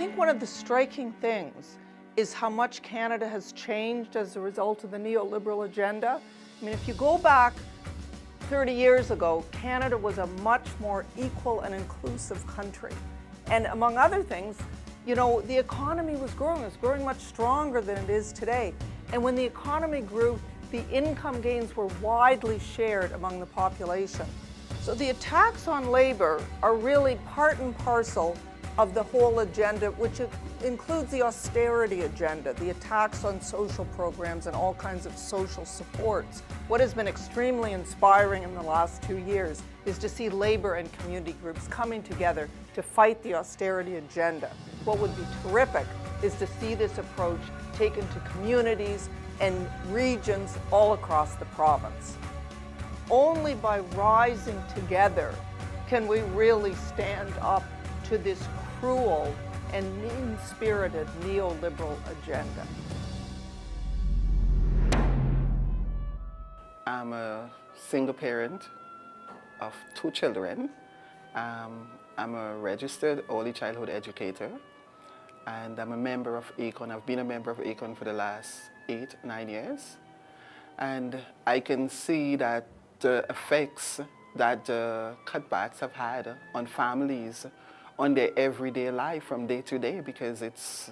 think one of the striking things is how much Canada has changed as a result of the neoliberal agenda. I mean, if you go back 30 years ago, Canada was a much more equal and inclusive country. And among other things, you know, the economy was growing. It was growing much stronger than it is today. And when the economy grew, the income gains were widely shared among the population. So the attacks on labor are really part and parcel of the whole agenda, which includes the austerity agenda, the attacks on social programs and all kinds of social supports. What has been extremely inspiring in the last 2 years is to see labor and community groups coming together to fight the austerity agenda. What would be terrific is to see this approach taken to communities and regions all across the province. Only by rising together can we really stand up to this cruel and mean-spirited neoliberal agenda. I'm a single parent of 2 children. I'm a registered early childhood educator, and I'm a member of ACON. I've been a member of ACON for the last 8-9 years. And I can see that the effects that the cutbacks have had on families, on their everyday life from day to day, because it's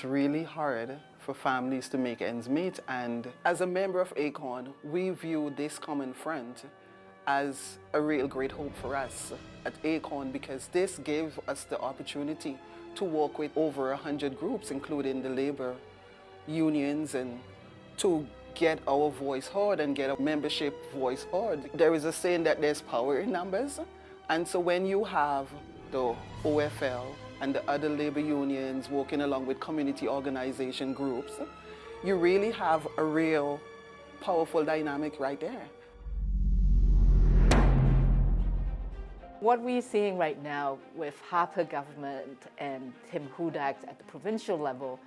really hard for families to make ends meet. And as a member of ACON, we view this common front as a real great hope for us at ACON, because this gave us the opportunity to work with over 100 groups, including the labor unions, and to get our voice heard and get our membership voice heard. There is a saying that there's power in numbers. And so when you have the OFL and the other labor unions working along with community organization groups, you really have a real powerful dynamic right there. What we're seeing right now with Harper government and Tim Hudak at the provincial level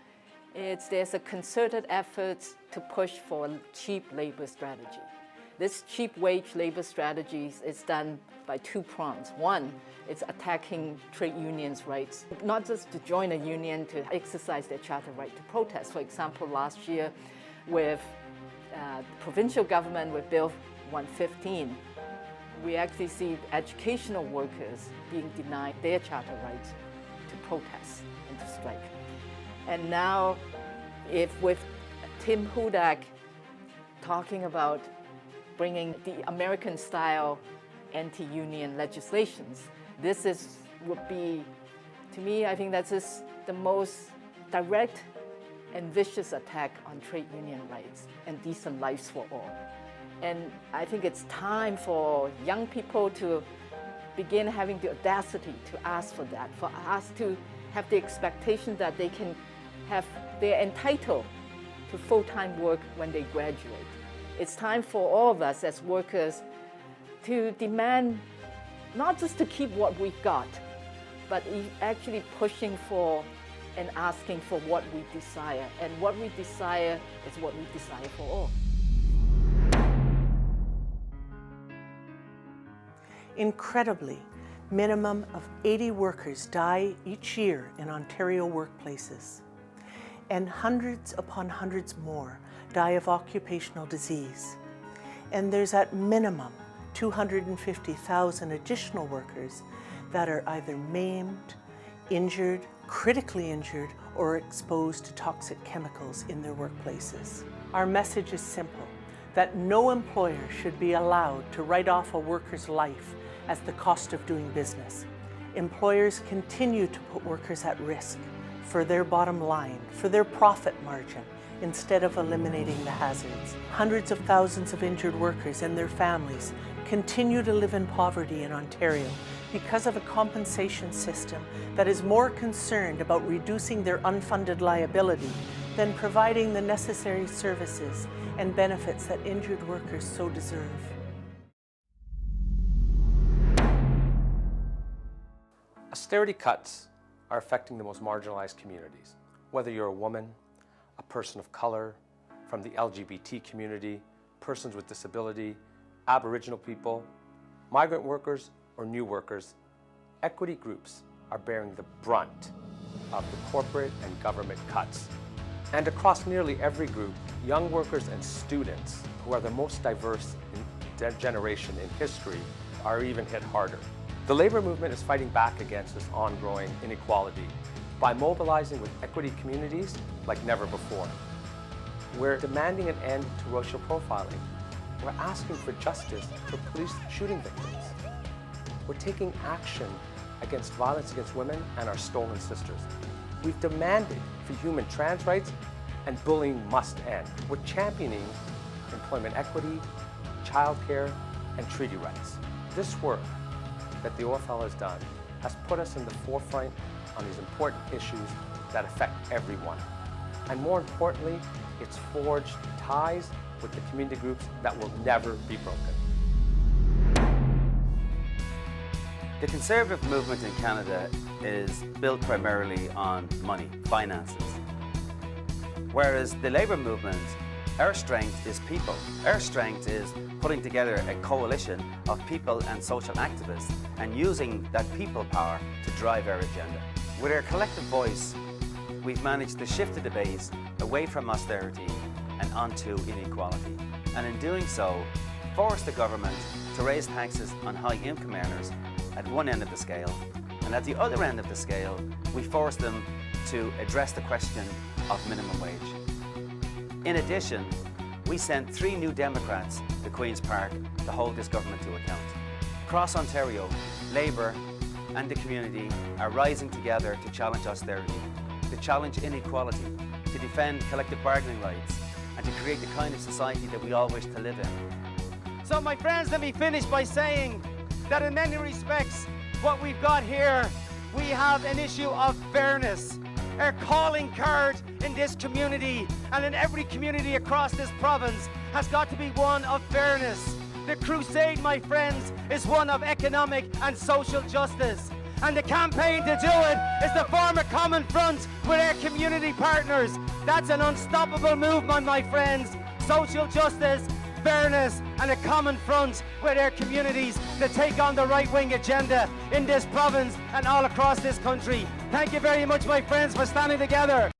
is there's a concerted effort to push for a cheap labor strategy. This cheap wage labor strategy is done by 2 prongs. One, it's attacking trade unions' rights, not just to join a union, to exercise their charter right to protest. For example, last year with the provincial government with Bill 115, we actually see educational workers being denied their charter rights to protest and to strike. And now, if with Tim Hudak talking about bringing the American-style anti-union legislations, would be, to me, I think that's just the most direct and vicious attack on trade union rights and decent lives for all. And I think it's time for young people to begin having the audacity to ask for that, for us to have the expectation that they're entitled to full-time work when they graduate. It's time for all of us as workers to demand not just to keep what we've got, but actually pushing for and asking for what we desire. And what we desire is what we desire for all. Incredibly, minimum of 80 workers die each year in Ontario workplaces, and hundreds upon hundreds more die of occupational disease. And there's at minimum 250,000 additional workers that are either maimed, injured, critically injured, or exposed to toxic chemicals in their workplaces. Our message is simple, that no employer should be allowed to write off a worker's life as the cost of doing business. Employers continue to put workers at risk for their bottom line, for their profit margin, instead of eliminating the hazards. Hundreds of thousands of injured workers and their families continue to live in poverty in Ontario because of a compensation system that is more concerned about reducing their unfunded liability than providing the necessary services and benefits that injured workers so deserve. Austerity cuts are affecting the most marginalized communities. Whether you're a woman, a person of color, from the LGBT community, persons with disability, Aboriginal people, migrant workers, or new workers, equity groups are bearing the brunt of the corporate and government cuts. And across nearly every group, young workers and students, who are the most diverse generation in history, are even hit harder. The labor movement is fighting back against this ongoing inequality by mobilizing with equity communities like never before. We're demanding an end to racial profiling. We're asking for justice for police shooting victims. We're taking action against violence against women and our stolen sisters. We've demanded for human trans rights, and bullying must end. We're championing employment equity, childcare, and treaty rights. This work that the OFL has done has put us in the forefront on these important issues that affect everyone. And more importantly, it's forged ties with the community groups that will never be broken. The Conservative movement in Canada is built primarily on money, finances. Whereas the Labour movement, our strength is people. Our strength is putting together a coalition of people and social activists and using that people power to drive our agenda. With our collective voice, we've managed to shift the debate away from austerity and onto inequality. And in doing so, force the government to raise taxes on high-income earners at one end of the scale, and at the other end of the scale, we force them to address the question of minimum wage. In addition, we sent 3 new Democrats to Queen's Park to hold this government to account. Across Ontario, Labour and the community are rising together to challenge austerity, to challenge inequality, to defend collective bargaining rights, and to create the kind of society that we all wish to live in. So my friends, let me finish by saying that in many respects, what we've got here, we have an issue of fairness. Our calling card in this community and in every community across this province has got to be one of fairness. The crusade, my friends, is one of economic and social justice. And the campaign to do it is to form a common front with our community partners. That's an unstoppable movement, my friends. Social justice, fairness, and a common front with our communities to take on the right-wing agenda in this province and all across this country. Thank you very much, my friends, for standing together.